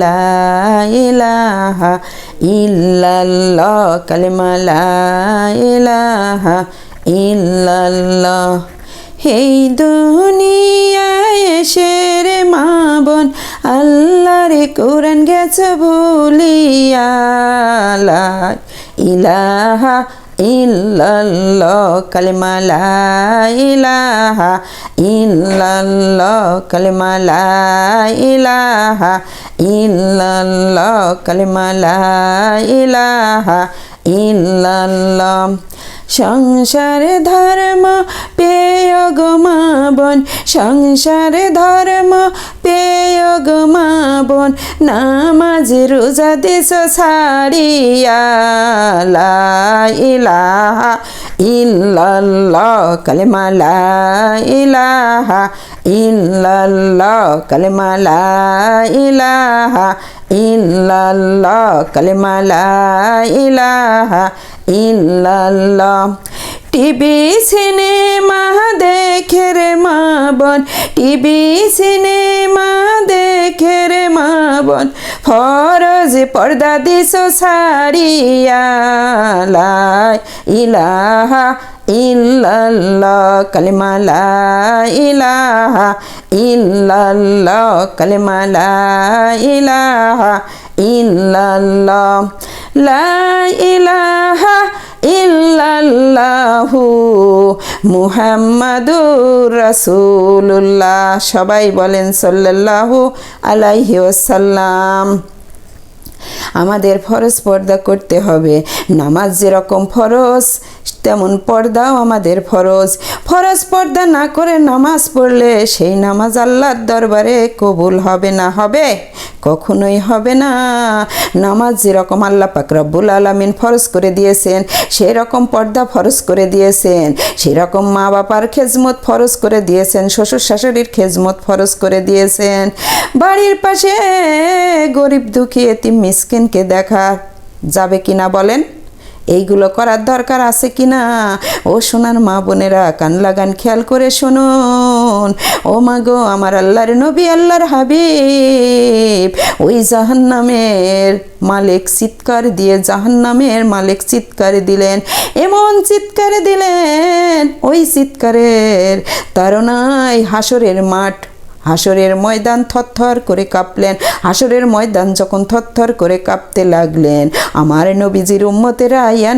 লা ইলাহা ইল্লাল্লাহ, কালিমা লা ইলাহা ইল্লাল্লাহ। এই দুনিয়ায় এসে রে মা বোন আল্লাহর কোরআন গেছে ভুলিয়া, লা ইলাহা ইল্লাল্লাহ, কালিমা লা ইলাহা ইল্লাল্লাহ, কালিমা লা ইলাহা ইল্লাল্লাহ, কালিমা লা ইলাহা ইল্লাল্লাহ। সংসার ধর্ম পেয় গো মা বোন, সংসার ধর্ম পেয় গো মা বোন, নামাজ রোজা দেশ ছাড়িয়া, লা ইলাহা ইল্লাল্লাহ, কালিমা লা ইলাহা ইল্লাল্লাহ, কালিমা লা ইলাহা ইল্লাল্লাহ, কালিমা লা ইলাহা ইল্লাল্লাহ। টিভি সিনেমা দেখে রে মা বোন, টিভি সিনেমা দেখে রে মা বোন, ফরজ পর্দা দিস ছাড়িয়া, লা ইলাহা ইল্লাল্লাহ, কালিমা লা ইলাহা ইল্লাল্লাহ, কালিমা লা ইলাহা ইল্লাল্লাহ। লা ইলাহা ইল্লাল্লাহু মুহাম্মাদুর রাসূলুল্লাহ। সবাই বলেন সাল্লাল্লাহু আলাইহি ওয়াসাল্লাম। আমাদের ফরজ পর্দা করতে হবে। নামাজ যেরকম ফরজ তেমন পর্দাও আমাদের ফরজ। ফরজ পর্দা না করে নামাজ পড়লে সেই নামাজ আল্লাহর দরবারে কবুল হবে না, হবে? কখনোই হবে না। নামাজ যেরকম আল্লাহ পাক রব্বুল আলামিন ফরজ করে দিয়েছেন, সেই রকম পর্দা ফরজ করে দিয়েছেন, সেরকম মা বাবার খেজমত ফরজ করে দিয়েছেন, শ্বশুর শাশুড়ির খেজমত ফরজ করে দিয়েছেন। বাড়ির পাশে গরিব দুঃখী এতিম মিসকিনকে দেখা যাবে কিনা বলেন? এইগুলো করার দরকার আছে কিনা? ও সোনার মা বোনেরা, কান লাগান, খেয়াল করে শুনুন। ও মা গো, আমার আল্লাহর নবী, আল্লাহর হাবিব ওই জাহান্নামের মালিক চিৎকার দিয়ে, জাহান্নামের মালিক চিৎকার দিলেন, এমন চিৎকার দিলেন, ওই চিৎকারের তাড়নায় হাসরের মাঠ, হাসরের ময়দান থরথর করে কাঁপলেন। হাসরের ময়দান যখন থরথর করে কাঁপতে লাগলেন, আমার নবীজির উম্মতেরা ইয়া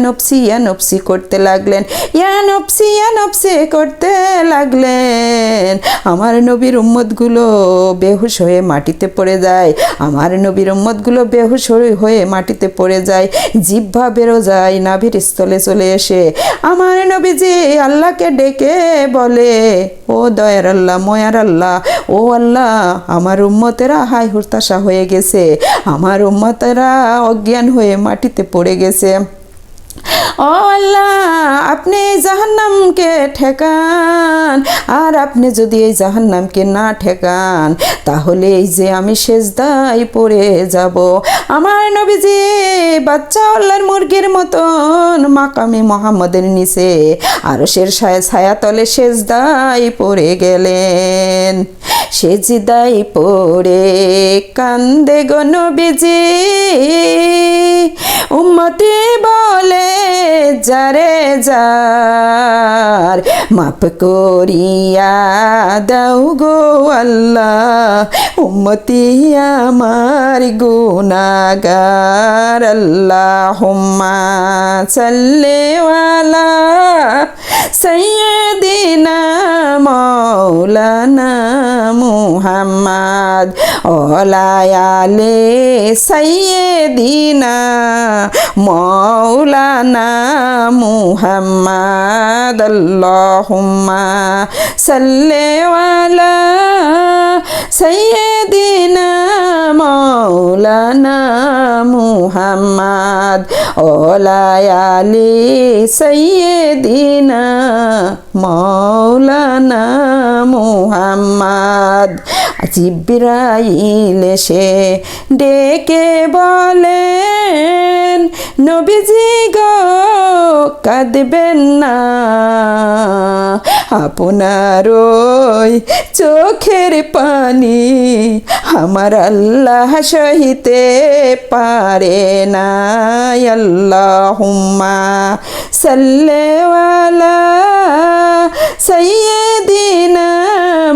নফসি করতে লাগলেন, ইয়া নফসি করতে লাগলেন। আমার নবীর উম্মতগুলো বেহুশ হয়ে মাটিতে পড়ে যায়, আমার নবীর উম্মতগুলো বেহুশ হয়ে মাটিতে পড়ে যায়, জিহ্বা বেরো যায় নাভির স্থলে চলে এসে আমার নবীজি আল্লাহকে ডেকে বলে, ও দয়ার আল্লাহ, ময়ার আল্লাহ, ও আল্লাহ, আমার উম্মতেরা হায় হুতাশা হয়ে গেছে, আমার উম্মতেরা অজ্ঞান হয়ে মাটিতে পড়ে গেছে। ও আল্লাহ, আপনি এই জাহান্নামকে ঠেকান, আর আপনি যদি এই জাহান্নামকে না ঠেকান তাহলে এই যে আমি সেজদায় পড়ে যাব। আমার নবীজি বাচ্চা আল্লাহর মুরগির মতন মাকামে মুহাম্মদের নিচে আরশের ছায়াতলে সেজদায় পড়ে গেলেন। সেজদায় পড়ে কান্দে গো নবীজি, উম্মতি বলে যারে যার মাফ করিয়া দাও গো আল্লাহ, উম্মতি আমার গুনাহগার। আল্লাহুম্মা সাল্লি আলা সাইয়্যিদিনা মাওলানা মুহাম্মদ ওয়া আলি সাইয়্যিদিনা মাওলানা মুহাম্মদ। আল্লাহুম্মা সাল্লি আলা সাইয়্যিদিনা মাওলানা মুহাম্মদ ওয়া আলি সাইয়্যিদিনা মৌলানা মুহাম্মদ। জিবরাইল এসে ডেকে বলেন, নবীজি গো কাঁদবেন না, আপনার ওই চোখের পানি আমার আল্লাহ সহিতে পারে না। আল্লাহুম্মা সাল্লি আলা সাইয়্যিদিনা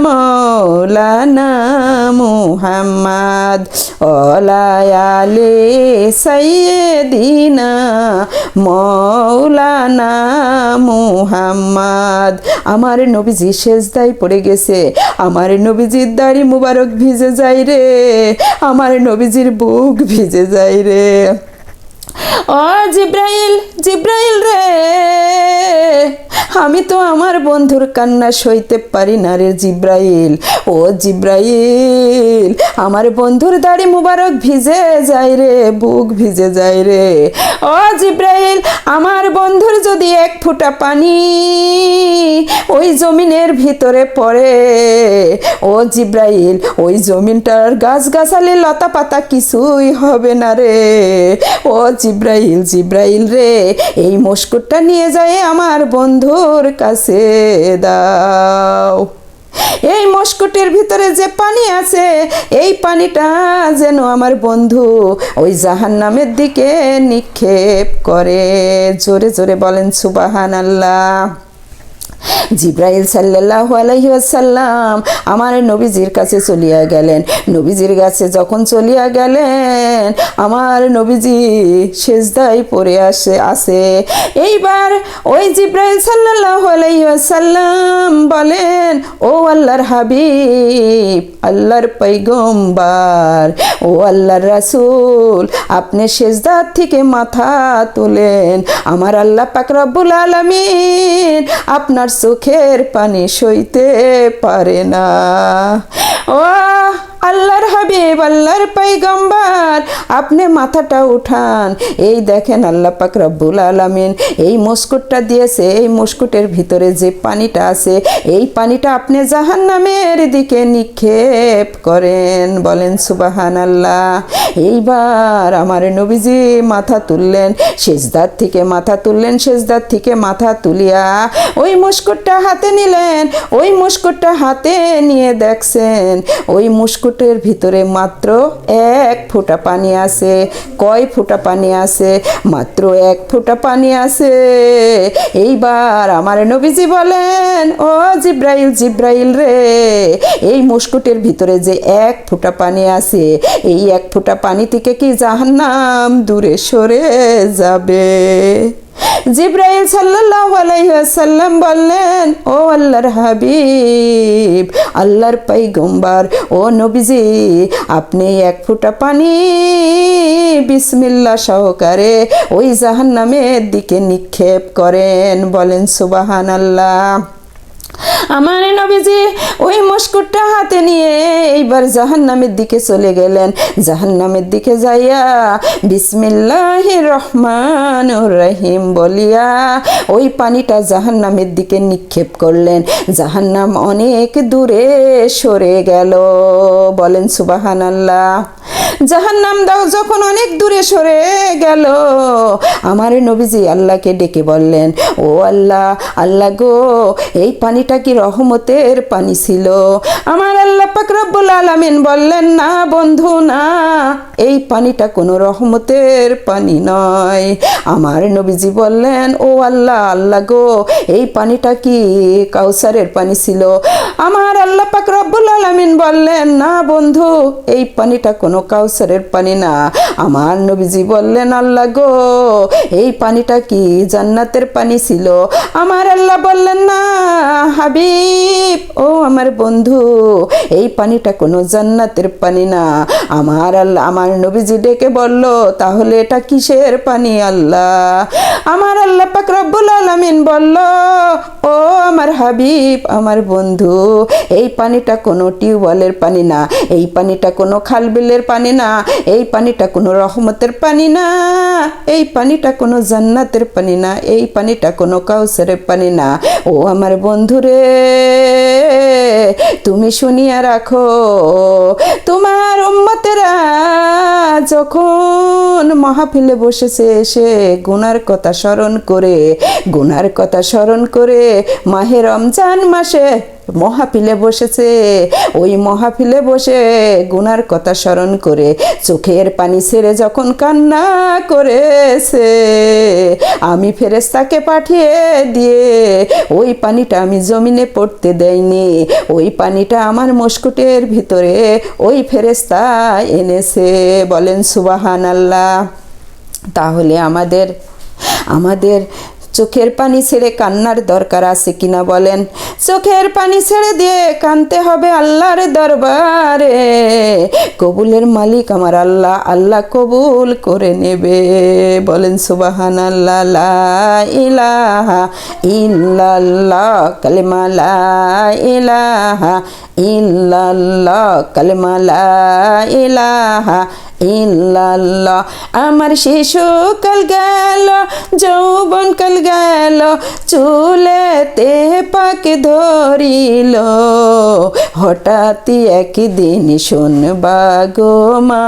মৌলানা মুহাম্মদ ওয়ালা আলি সাইয়্যিদিনা মৌলানা মুহাম্মদ। আমার নবীজি সেজদায় পড়ে গেছে, আমার নবীজির দাড়ি মুবারক ভিজে যায় রে, আমার নবীজির বুক ভিজে যায় রে। ও জিব্রাইল, জিব্রাইল রে, আমি তো আমার বন্ধুর কান্না সইতে পারি না রে জিব্রাইল। ও জিব্রাইল, আমার বন্ধুর দাড়ি মুবারক ভিজে যায় রে, বুক ভিজে যায় রে। ও জিব্রাইল, আমার বন্ধুর যদি এক ফোঁটা পানি ওই জমিনের ভিতরে পড়ে, ও জিব্রাইল, ওই জমিনটার গাছগাছালি লতা পাতা কিছুই হবে না রে। ও জিব্রাইল, জিব্রাইল রে, এই মস্কুটটা নিয়ে যায় আমার বন্ধুর কাছে দাও। এই মস্কুটের ভিতরে যে পানি আছে, এই পানিটা যেন আমার বন্ধু ওই জাহান্নামের দিকে নিক্ষেপ করে। জোরে জোরে বলেন সুবহানাল্লাহ। জিব্রাইল সাল্লাল্লাহু আলাইহি ওয়াসাল্লাম আমার নবীজির কাছে চলিয়া গেলেন। নবীজির কাছে যখন চলিয়া গেলেন, আমার নবীজি সেজদায় পড়ে আসে। এইবার ওই জিব্রাইল সাল্লাল্লাহু আলাইহি ওয়াসাল্লাম বলেন, ও আল্লাহর হাবিব, আল্লাহর পয়গম্বর, ও আল্লাহর রাসূল, আপনি সেজদার থেকে মাথা তোলেন। আমার আল্লাহ পাক রব্বুল আলামিন আপনার চোখের পানি সইতে পারে না। ও আল্লাহর হাবিব, আল্লাহর পয়গম্বর, আপনি মাথাটা উঠান। এই দেখেন আল্লাহ পাক রব্বুল আলামিন এই মস্কুটটা দিয়েছে, এই মস্কুটের ভিতরে যে পানিটা আছে, এই পানিটা আপনি জাহান্নামের দিকে নিক্ষেপ করেন। বলেন সুবহানাল্লাহ। এইবার আমার নবীজি মাথা তুললেন, সেজদার থেকে মাথা তুললেন, সেজদার থেকে মাথা তুলিয়া ওই মস্কুটটা হাতে নিলেন। ওই মস্কুটটা হাতে নিয়ে দেখছেন ওই মস্কুটের ভিতরে মাত্র এক ফোঁটা পানি আছে। কয় ফোঁটা পানি আছে? মাত্র এক ফোঁটা পানি আছে। এইবার আমার নবীজি বলেন, ও জিব্রাইল, জিব্রাইল রে, এই মস্কুটের ভিতরে যে এক ফোঁটা পানি আছে, এই এক ফোঁটা পানি থেকে কি জাহান্নাম দূরে সরে যাবে? জিব্রাইল সাল্লাল্লাহু আলাইহি ওয়াসাল্লাম বললেন, ও আল্লাহর হাবিব, আল্লাহর পয়গম্বর, ও নবীজি, আপনি এক ফোঁটা পানি বিসমিল্লাহ সহকারে ওই জাহান্নামের দিকে নিক্ষেপ করেন। বলেন সুবহানাল্লাহ। আমার নবীজি ওই মস্কুটটা হাতে নিয়ে এইবার জাহান্নামের দিকে চলে গেলেন। জাহান্নামের দিকে যাইয়া বিসমিল্লাহির রহমানির রহিম বলিয়া ওই পানিটা জাহান্নামের দিকে নিক্ষেপ করলেন। জাহান্নাম অনেক দূরে সরে গেল। বলেন সুবহানাল্লাহ। জাহান্নাম যখন অনেক দূরে সরে গেল, আমার নবীজি আল্লাহকে ডেকে বললেন, ও আল্লাহ, আল্লাহ গো, এই পানিটা কি রহমতের পানি ছিল? আমার আল্লাহ পাক রব্বুল আলামিন বললেন, না বন্ধু না, এই পানিটা কোনো রহমতের পানি নয়। আমার নবীজি বললেন, ও আল্লাহ, আল্লাহ গো, এই পানিটা কি কাউসারের পানি ছিল? আমার আল্লাহ পাক রব্বুল আলামিন বললেন, না বন্ধু, এই পানিটা কোনো কাউসারের পানি না। আমার নবীজি বললেন, আল্লাহ গো, এই পানিটা কি জান্নাতের পানি ছিল? আমার আল্লাহ বললেন, না হাবিব, ও আমার বন্ধু, এই পানিটা কোনো জান্নাতের পানি না। আমার আল্লাহ, আমার নবীজি ডেকে বলল, তাহলে এটা কিসের পানি আল্লাহ? আমার আল্লাহ পাক রব্বুল আলামিন বলল, ও আমার হাবিব, আমার বন্ধু, এই পানিটা কোনো টিউবওয়েলের পানি না, এই পানিটা কোনো খালবিলের পানি না, এই পানিটা কোনো কোনো রহমতের পানি না, এই পানিটা কোনো জান্নাতের পানি না, এই পানিটা কোনো কাউসারের পানি না। ও আমার বন্ধুরে, তুমি শুনিয়া রাখো, তোমার উম্মতেরা যখন মাহফিলে বসেছে এসে গুনার কথা স্মরণ করে মাহে রমজান মাসে মহাফিলে বসেছে, ওই মহাফিলে বসে গুনার কথা স্মরণ করে চোখের পানি ছেড়ে যখন কান্না করেছে, আমি ফেরেশতাকে পাঠিয়ে দিয়ে ওই পানিটা আমি জমিনে পড়তে দেইনি, ওই পানিটা আমার মস্কুটের ভিতরে ওই ফেরেশতা এনেছে। বলেন সুবহানাল্লাহ। তাহলে আমাদের চোখের পানি ছেড়ে কান্নার দরকার আছে কিনা বলেন? চোখের পানি ছেড়ে দিয়ে কাঁদতে হবে আল্লাহর দরবারে। কবুলের মালিক আমার আল্লাহ, আল্লাহ কবুল করে নেবে। বলেন সুবহানাল্লাহ। লা ইলাহা ইল্লাল্লাহ, কালেমা লা ইলাহা ইল্লাল্লাহ, কালেমা লা ইলাহা ইল্লাল্লাহ। আমার শিশুকাল গেল, যৌবনকাল গেল, চুলেতে পাক ধরিল, হঠাৎই একদিন শুনবা গো মা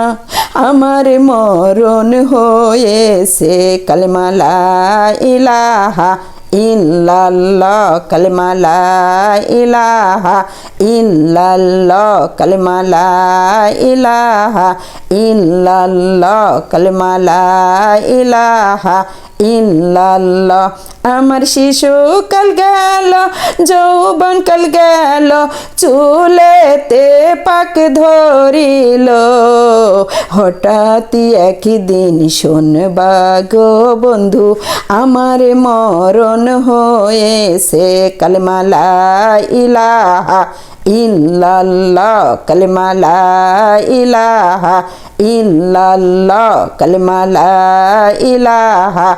আমার মরণ হয়েছে। কালেমা লা ইলাহা ইল্লাল্লাহ, কালেমা লা ইলাহা ইল্লাল্লাহ, কালেমা লা ইলাহা ইল্লাল্লাহ, কালেমা লা ইলাহা ইল্লাল্লাহ। আমার শিশুকাল গেল, যৌবনকাল গেল, চুলেতে পাক ধরিল, হঠাৎই একদিন শুনবা গো বন্ধু আমার মরণ হয়েছে। কালেমা লা ইলাহা ইল্লাল্লাহ, কালেমা লা ইলাহা ইল্লাল্লাহ, কালেমা লা ইলাহা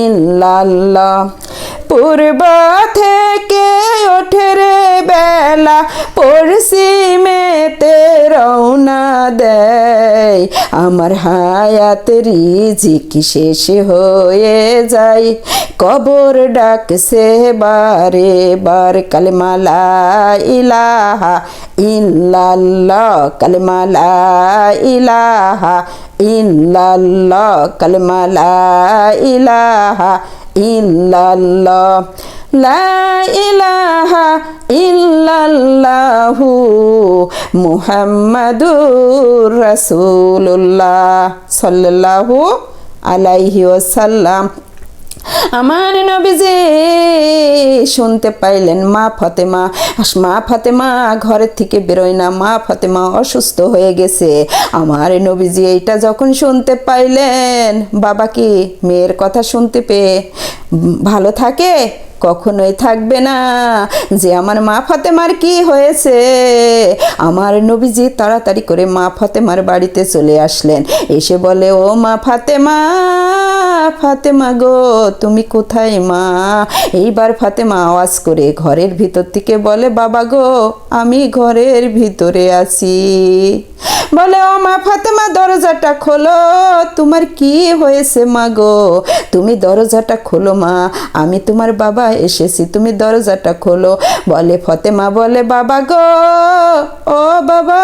ইল্লাল্লাহ। পূর্ব থেকে ওঠে রে বেলা, পশ্চিমেতে রওনা দেয়, আমার হায়াত রিজিক শেষ হয়ে যায়, কবর ডাকছে বারে বার। কালেমা লা ইলাহা ইল্লাল্লাহ, কালেমা লা ইলাহা ইল্লাল্লাহ, কালেমা লা ইলাহা ইল্লাল্লাহ। লা ইলাহা ইল্লাল্লাহু মুহাম্মাদুর রাসূলুল্লাহ সাল্লাল্লাহু আলাইহি ওয়াসাল্লাম। আমার নবীজি শুনতে পাইলেন মা ফাতেমা ঘরের থেকে বেরোয় না, মা ফাতেমা অসুস্থ হয়ে গেছে। আমার নবীজি এইটা যখন শুনতে পাইলেন, বাবা কি মেয়ের কথা শুনতে পেয়ে ভালো থাকে? কখনোই থাকবে না। যে আমার মা ফাতেমার কি হয়েছে, আমার নবীজি তাড়াতাড়ি করে মা ফাতেমার বাড়িতে চলে আসলেন। এসে বলে, ও মা ফাতেমা গো, তুমি কোথায় মা? এইবার ফাতেমা আওয়াজ করে ঘরের ভিতর থেকে বলে, বাবা গো আমি ঘরের ভিতরে আছি। বলে, ও মা ফাতেমা দরজাটা খোলো, তোমার কি হয়েছে মা গো? তুমি দরজাটা খোলো মা, আমি তোমার বাবা এসেছি, তুমি দরজাটা খোলো। বলে ফাতেমা বলে, বাবা গো, ও বাবা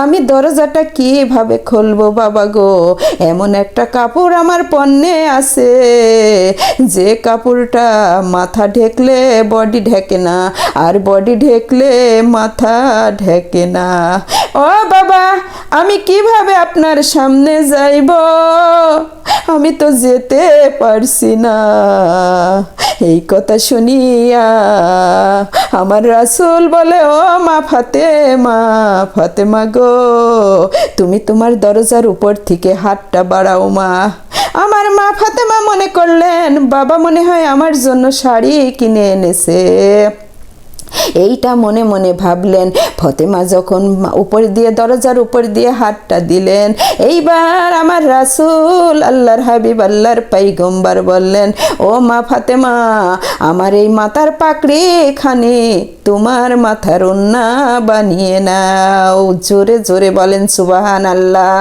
আমি দরজাটা কিভাবে খুলবো বাবা গো? এমন একটা কাপড় আমার পরনে আছে যে কাপড়টা মাথা ঢেকলে বডি ঢেকে না, আর বডি ঢেকলে মাথা ঢেকে না। ও বাবা আমি কিভাবে আপনার সামনে যাইব? আমি তো যেতে পারছি না। এই কথা শুনিয়া আমার রাসূল বলে, ও মা ফাতেমা গো, তুমি তোমার দরজার উপর থেকে হাতটা বাড়াও মা। আমার মা ফাতেমা মনে করলেন বাবা মনে হয় আমার জন্য শাড়ি কিনে এনেছে। এইটা মনে মনে ভাবলেন। ফাতেমা যখন দরজার উপর দিয়ে হাতটা দিলেন, এইবার আমার রাসূল আল্লাহর হাবিব আল্লাহর পয়গম্বর বললেন, ও মা ফাতেমা, আমার এই মাথার পাকড়ি খানে তোমার মাথার ওন্না বানিয়ে নাও। জোরে জোরে বলেন সুবহানাল্লাহ।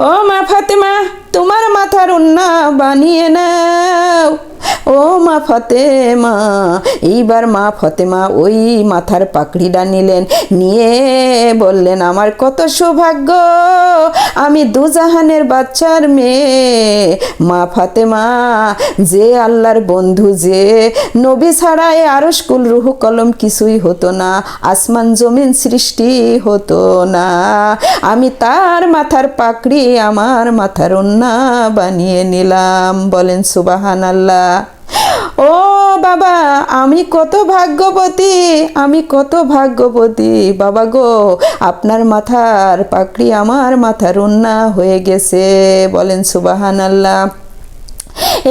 ও মা ফাতেমা, তোমার মাথার ওন্না বানিয়ে নাও। ও মা ফাতেমা, এইবার মা ফাতেমা ওই মাথার পাকড়িটা নিলেন, নিয়ে বললেন, আমার কত সৌভাগ্য, আমি দুজাহানের বাচ্চার মেয়ে মা ফাতেমা, যে আল্লাহর বন্ধু, যে নবী ছাড়াই আরশ কুল রুহ কলম কিছুই হতো না, আসমান জমিন সৃষ্টি হতো না, আমি তার মাথার পাকড়ি আমার মাথার ওন্না বানিয়ে নিলাম। বলেন সুবহানাল্লাহ। ও বাবা, আমি কত ভাগ্যবতী, আমি কত ভাগ্যবতী বাবা গো, আপনার মাথার পাকড়ি আমার মাথার ওন্না হয়ে গেছে। বলেন সুবহানাল্লাহ।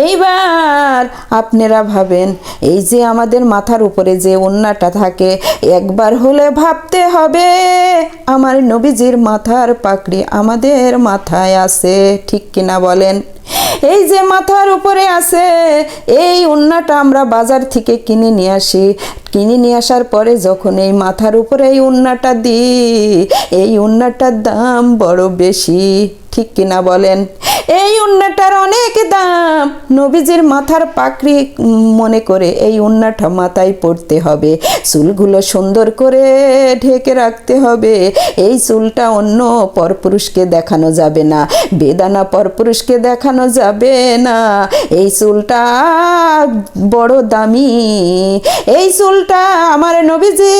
এইবার আপনারা ভাবেন, এই যে আমাদের মাথার উপরে যে ওন্নাটা থাকে, একবার হলে ভাবতে হবে আমার নবীজির মাথার পাকড়ি আমাদের মাথায় আছে, ঠিক কিনা বলেন? এই যে মাথার উপরে আছে, এই ওন্নাটা আমরা বাজার থেকে কিনে নিয়ে আসি, কিনে নিয়ে আসার পরে যখন এই মাথার উপরে এই ওন্নাটা দিই, এই ওন্নাটার দাম বড় বেশি, ঠিক কিনা বলেন? এই ওন্নাটার অনেক দাম। নবীজির মাথার পাকড়ি মনে করে এই ওন্নাটা মাথায় পড়তে হবে, চুলগুলো সুন্দর করে ঢেকে রাখতে হবে, এই চুলটা অন্য পরপুরুষকে দেখানো যাবে না, বেদানা পরপুরুষকে দেখানো যাবে না, এই চুলটা বড় দামি, এই চুলটা আমার নবীজি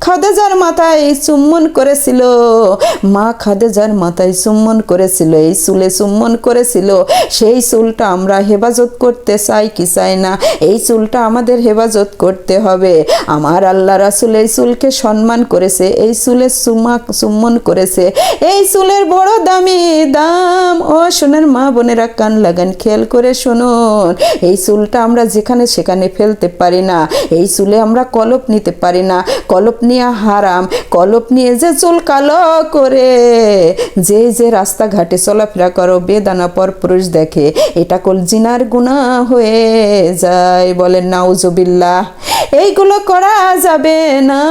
খাদেজার মাথায় চুম্বন করেছিল, মা খাদেজার মাথায় চুম্বন করেছিল, এই চুলে চুম্বন করেছিল, সেই চুলটা আমরা হেফাজত করতে চাই কি চাই না? এই চুলটা আমাদের হেফাজত করতে হবে। আমার আল্লাহ রাসূল এই চুলকে সম্মান করেছে, এই চুলে চুম্বন করেছে, এই চুলের বড় দামি দাম। ও সোনার মা বোনেরা, কান লাগান, খেয়াল করে শুনুন, এই চুলটা আমরা যেখানে সেখানে ফেলতে পারি না, এই চুলে আমরা কলপ নিতে পারি না, কলপ নিয়ে হারাম, কলপ নিয়ে যে চুল কালো করে যে রাস্তাঘাটে চলাফেরা করো, বেদানা পরপুরুষ দেখে, এটা কল জিনার গুনাহ হয়ে যায়। বলেন নাউজুবিল্লাহ। এইগুলো করা যাবে না।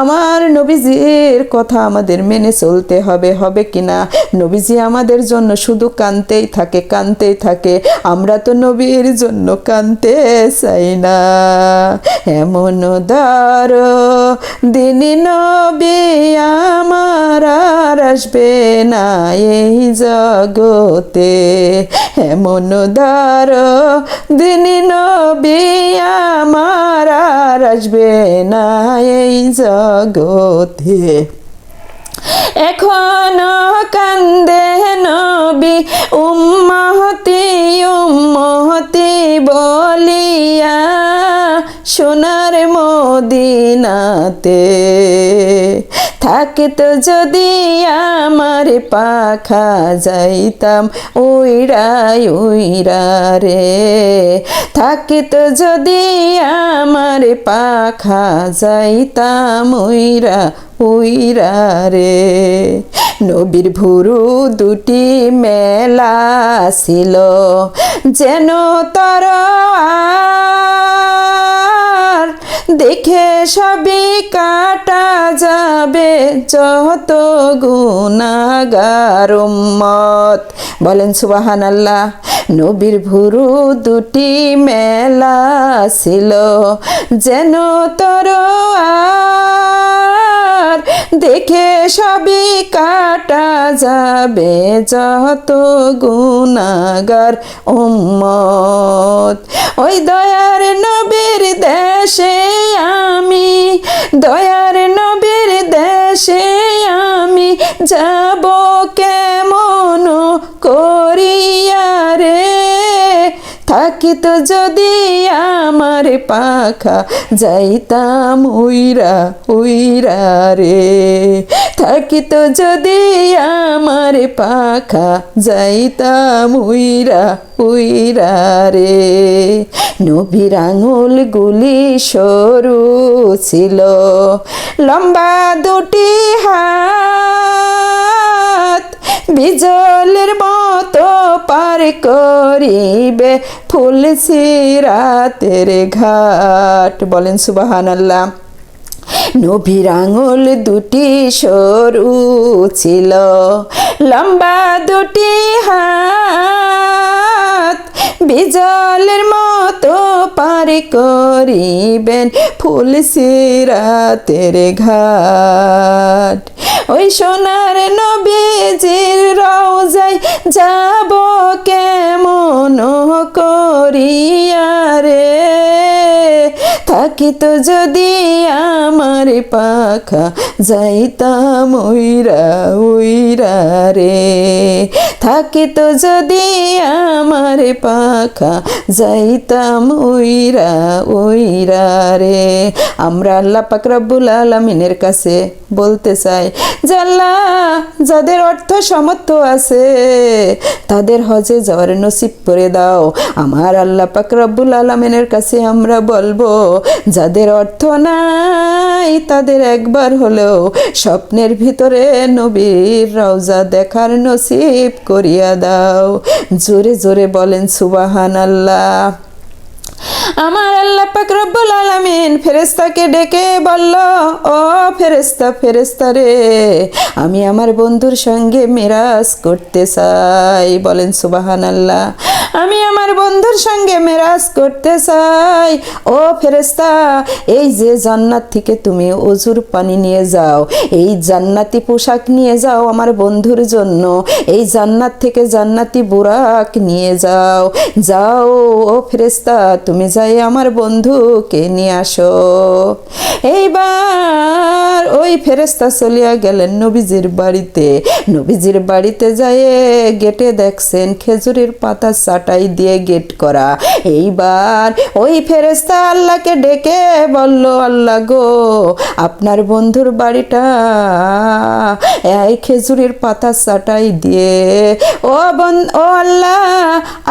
আমার নবীজির কথা আমাদের মেনে চলতে হবে, হবে কিনা? নবীজি আমাদের জন্য শুধু কাঁদতেই থাকে, কাঁদতেই থাকে, আমরা তো নবীর জন্য কাঁদতে চাই না। এমন দার দিন নবী আমার আর আসবে না এই জগতে, এমন দার দিন নবী আমার আর আসবে না এই জগতে। এখনো কান্দে নবী উম্মতি উম্মতি বলিয়া সোনার মদিনাতে, থাকিতো যদি আমার পাখা যাইতাম উইরা উইরা রে, থাকিতো যদি আমার পাখা যাইতাম উইরা উইরা রে। নবীর ভুরু দুটি মেলা ছিল যেন তর দেখে সবই কাটা যাবে যত গুনাহগার উম্মত। বলেন সুবহানাল্লাহ। নবীর ভুরু দুটি মেলা ছিল যেন তরোয়ার, দেখে সবই কাটা যাবে যত গুনাহগার উম্মত। ওই দয়ার নবীর দেশে আমি, দয়ার নবীর দেশে আমি যাব কেমন করিয়া রে, থাকিত যদি আমার পাখা যাইতাম উইরা উইরা রে, থাকিত যদি আমার পাখা যাইতাম উইরা উইরা রে। নবীর আঙুল গুলি সরু ছিল, লম্বা দুটি হাত বিজলের মতো পার করিবে ফুল সিরাতের ঘাট। বলেন সুবহানাল্লাহ। নবীর আঙুল দুটি সরু ছিল, লম্বা দুটি হাত, বিজলের মতো পার করিবেন ফুলসিরাতের ঘাট। ওই সোনার নবীজির রওজায় যাব কেমন করিয়া রে, থাকিত যদি আমার পাখা যাইতাম উইরা উইরা রে, থাকিত যদি আমার পাখা যাইতাম উইরা উইরা রে। আমরা আল্লাহ পাক রব্বুল আলামিনের কাছে বলতে চাই যে আল্লাহ, যাদের অর্থ সামর্থ্য আছে তাদের হজে যাওয়ার নসিব করে দাও। আমার আল্লাহ পাক রব্বুল আলামিনের কাছে আমরা বলবো, যাদের অর্থ নাই তাদের একবার হলেও স্বপ্নের ভিতরে নবীর রওজা দেখার নসিব করিয়া দাও। জোরে জোরে বলেন সুবহানাল্লাহ। আমার আল্লাহ পাক রব্বুল আলামিন ফেরেশতাকে ডেকে বলল, ও ফেরেশতা, ফেরেশতা রে, আমি আমার বন্ধুর সঙ্গে মেরাজ করতে চাই। বলেন সুবহানাল্লাহ। আমি আমার বন্ধুর সঙ্গে মেরাজ করতে চাই। ও ফেরেশতা, এই যে জান্নাত থেকে তুমি অজুর পানি নিয়ে যাও, এই জান্নাতি পোশাক নিয়ে যাও আমার বন্ধুর জন্য, এই জান্নাত থেকে জান্নাতি বুরাক নিয়ে যাও। যাও ও ফেরেশতা, তুমি যাই আমার বন্ধুকে নিয়ে আসো। এইবার ওই ফেরেশতা চলিয়া গেলেন নবীজির বাড়িতে। নবীজির বাড়িতে যায় গেটে দেখছেন খেজুরের পাতা চাটাই দিয়ে গেট করা। এইবার ওই ফেরেশতা আল্লাহকে ডেকে বলল, আল্লাহ গো, আপনার বন্ধুর বাড়িটা এই খেজুরের পাতা চাটাই দিয়ে, ও আল্লাহ,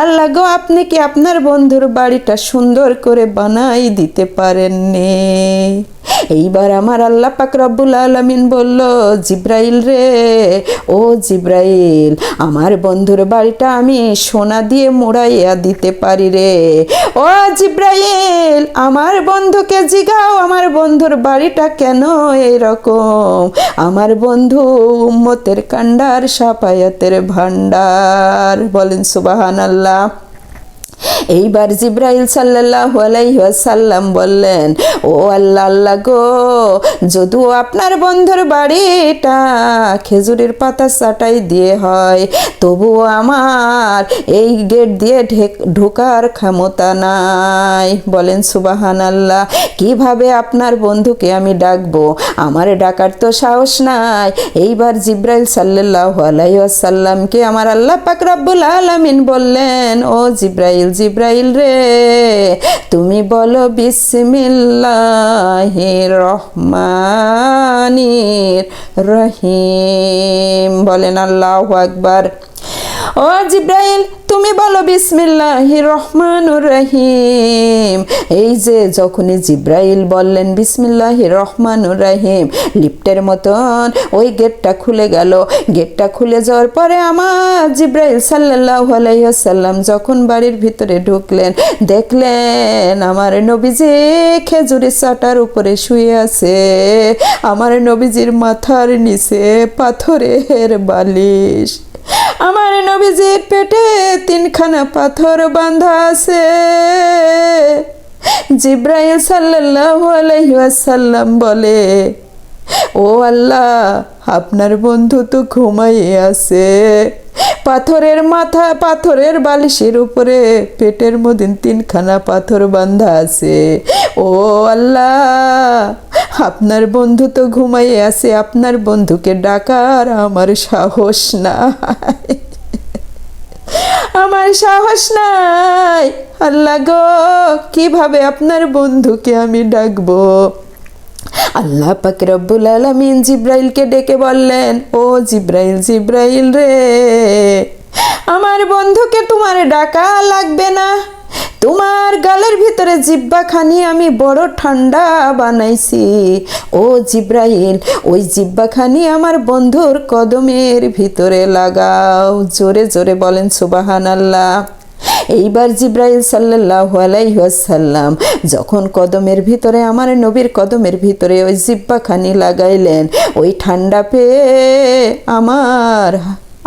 আল্লাহ গো, আপনি কি আপনার বন্ধুর বাড়িটা সুন্দর করে বানাই দিতে পারেননি? এইবার আমার আল্লাহ পাক রব্বুল আলামিন বলল, জিব্রাইল রে, ও জিব্রাইল, আমার বন্ধুর বাড়িটা আমি সোনা দিয়ে মোড়াইয়া দিতে পারি রে। ও জিব্রাইল, আমার বন্ধুকে জিগাও আমার বন্ধুর বাড়িটা কেন এইরকম। আমার বন্ধু উম্মতের কান্ডার সাফায়াতের ভান্ডার। বলেন সুবহানাল্লাহ। এইবার জিব্রাইল সাল্লাল্লাহু আলাইহি ওয়াসাল্লাম বললেন, ও আল্লাহ, আল্লাহ গো, যদিও আপনার বন্ধুর বাড়িটা খেজুরের পাতা চাটাই দিয়ে হয়, তবুও আমার এই গেট দিয়ে ঢোকার ক্ষমতা নাই। বলেন সুবহানাল্লাহ। কিভাবে আপনার বন্ধুকে আমি ডাকবো? আমার ডাকার তো সাহস নাই। এইবার জিব্রাইল সাল্লাল্লাহু আলাইহি ওয়াসাল্লামকে আমার আল্লাহ পাক রব্বুল আলামিন বললেন, ও জিব্রাইল, জিব্রাইল রে, তুমি বলো বিসমিল্লাহির রহমানির রহিম। বলেন আল্লাহু আকবার। ও জিব্রাইল, তুমি বলো বিসমিল্লাহির রহমানুর রহিম। এই যে যখনই জিব্রাইল বললেন বিসমিল্লাহির রহমানুর রহিম, লিফটের মতন ওই গেটটা খুলে গেল। গেটটা খুলে যাওয়ার পরে আমার জিব্রাইল সাল্লাল্লাহু আলাইহি ওয়াসাল্লাম যখন বাড়ির ভিতরে ঢুকলেন, দেখলেন আমার নবীজি খেজুরের চাটার উপরে শুয়ে আছে। আমার নবীজির মাথার নিচে পাথরের বালিশ। আমার নবীজির পেটে 3খানা পাথর বাঁধা আছে। জিব্রাইল সাল্লাল্লাহু আলাইহি ওয়াসাল্লাম বলে, ও আল্লাহ, আপনার বন্ধু তো ঘুমাইয়ে আছে। পাথরের মাথা, পাথরের বালিশের উপরে পেটের মধ্যে 3খানা পাথর বাঁধা আছে। ও আল্লাহ, আপনার বন্ধু তো ঘুমাইয়ে আছে, আপনার বন্ধুকে ডাকার আমার সাহস নাই, আমার সাহস নাই। আল্লাহ গো, কিভাবে আপনার বন্ধুকে আমি ডাকবো? আল্লাহ পাক রব্বুল আলামিন জিব্রাইলকে ডেকে বললেন, ও জিব্রাইল, জিব্রাইল রে, আমার বন্ধুকে তোমার ডাকা লাগবে না। তোমার গালের ভিতরে জিহ্বাখানি আমি বড় ঠান্ডা বানাইছি। ও জিব্রাইল, ওই জিহ্বাখানি আমার বন্ধুর কদমের ভিতরে লাগাও। জোরে জোরে বলেন সুবহানাল্লাহ। এইবার জিব্রাইল সাল্লাল্লাহু আলাইহি ওয়াসাল্লাম যখন কদমের ভিতরে আমার নবীর কদমের ভিতরে ওই জিব্বাখানি লাগাইলেন, ওই ঠান্ডা পেয়ে আমার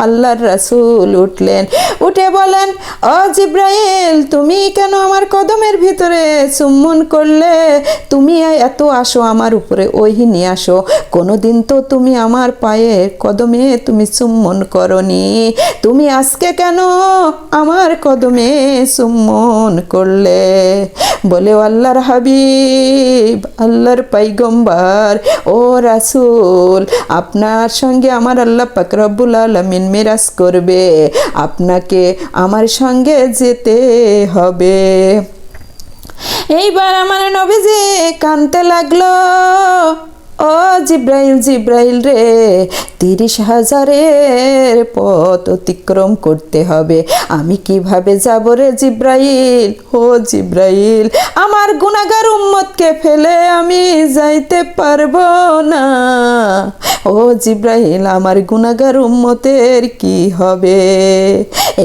আল্লাহর রাসূল উঠলেন, উঠে বলেন, ও জিব্রাইল, তুমি কেন আমার কদমের ভিতরে চুম্বন করলে? তুমি এত আসো আমার উপরে ওহি নিয়ে আসো, কোনোদিন তো তুমি আমার পায়ে কদমে তুমি চুম্বন করনি, তুমি আজকে কেন আমার কদমে চুম্বন করলে? বলে, আল্লাহর হাবিব, আল্লাহর পয়গম্বর, ও রাসূল, আপনার সঙ্গে আমার আল্লাহ পাক রব্বুল আলামিন মিরাজ করবে, আপনাকে আমার সঙ্গে যেতে হবে। এইবার আমার নবীজি কাঁদতে লাগলো, ও জিব্রাইল, জিব্রাইল রে, 30,000 পথ অতিক্রম করতে হবে, আমি কিভাবে যাব রে জিব্রাইল? ও জিব্রাইল, আমার গুনাহগার উম্মতকে ফেলে আমি যাইতে পারবো না। ও জিব্রাইল, আমার গুনাহগার উম্মতের কি হবে?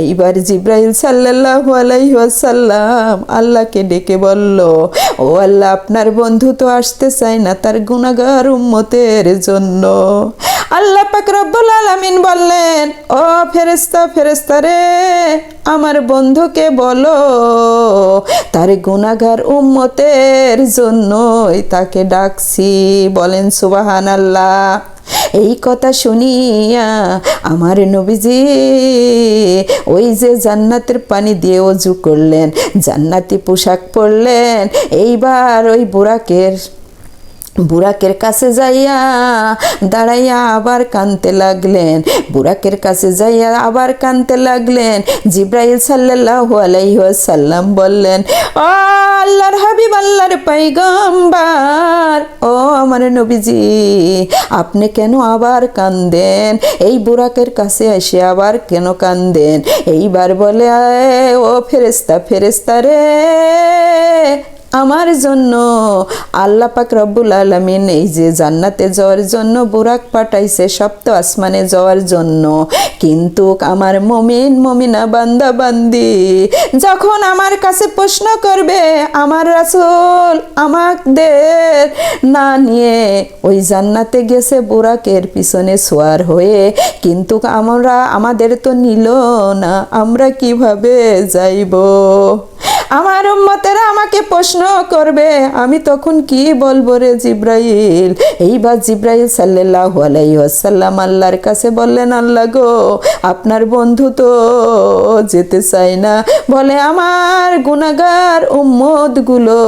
এইবার জিব্রাইল সাল্লাল্লাহু আলাইহি ওয়াসাল্লাম আল্লাহকে ডেকে বলল, ও আল্লাহ, আপনার বন্ধু তো আসতে চায় না তার গুনাহগার উম্মতের জন্য। আল্লাহ পাক রব্বুল আলামিন বললেন, ও ফেরেশতা, ফেরেশতা রে, আমার বন্ধুকে বলো তার গুনাহগার উম্মতের জন্যই তাকে ডাকছি। বলেন সুবহানাল্লাহ। এই কথা শুনিয়া আমার নবীজি ওই যে জান্নাতের পানি দিয়ে ওযু করলেন, জান্নাতি পোশাক পরলেন, এইবার ওই বুরাকের কাছে যাইয়া দাঁড়াইয়া আবার কাঁদতে লাগলেন, বুরাকের কাছে যাইয়া আবার কাঁদতে লাগলেন। জিব্রাইল সাল্লাল্লাহু আলাইহি ওয়াসাল্লাম বললেন, ও আল্লাহর হাবিব, আল্লাহর পয়গম্বর, ও আমার নবীজি, আপনি কেন আবার কাঁদেন? এই বুরাকের কাছে এসে আবার কেন কাঁদেন? এইবার বলে, ও ফেরেশতা, ফেরেশতা রে, আমার জন্য আল্লাহ পাক রব্বুল আলামিন এই যে জান্নাতে যাওয়ার জন্য বুরাক পাঠাইছে, সপ্ত আসমানে যাওয়ার জন্য, কিন্তু আমার মুমিন মুমিনা বান্দা বান্দি যখন আমার কাছে প্রশ্ন করবে, আমার রাসূল আমাদের না নিয়ে ওই জান্নাতে গেছে বুরাকের পিছনে সোয়ার হয়ে, কিন্তু আমাদের তো নিল না, আমরা কিভাবে যাইব? আমার উম্মতেরা আমাকে প্রশ্ন করবে, আমি তখন কি বলবো রে জিব্রাইল? এইবার জিব্রাইল সাল্লাল্লাহু আলাইহি ওয়াসাল্লাম আল্লাহর কাছে বললেন, আল্লাহ গো, আপনার বন্ধু তো যেতে চায় না, বলে আমার গুনাহগার উম্মতগুলো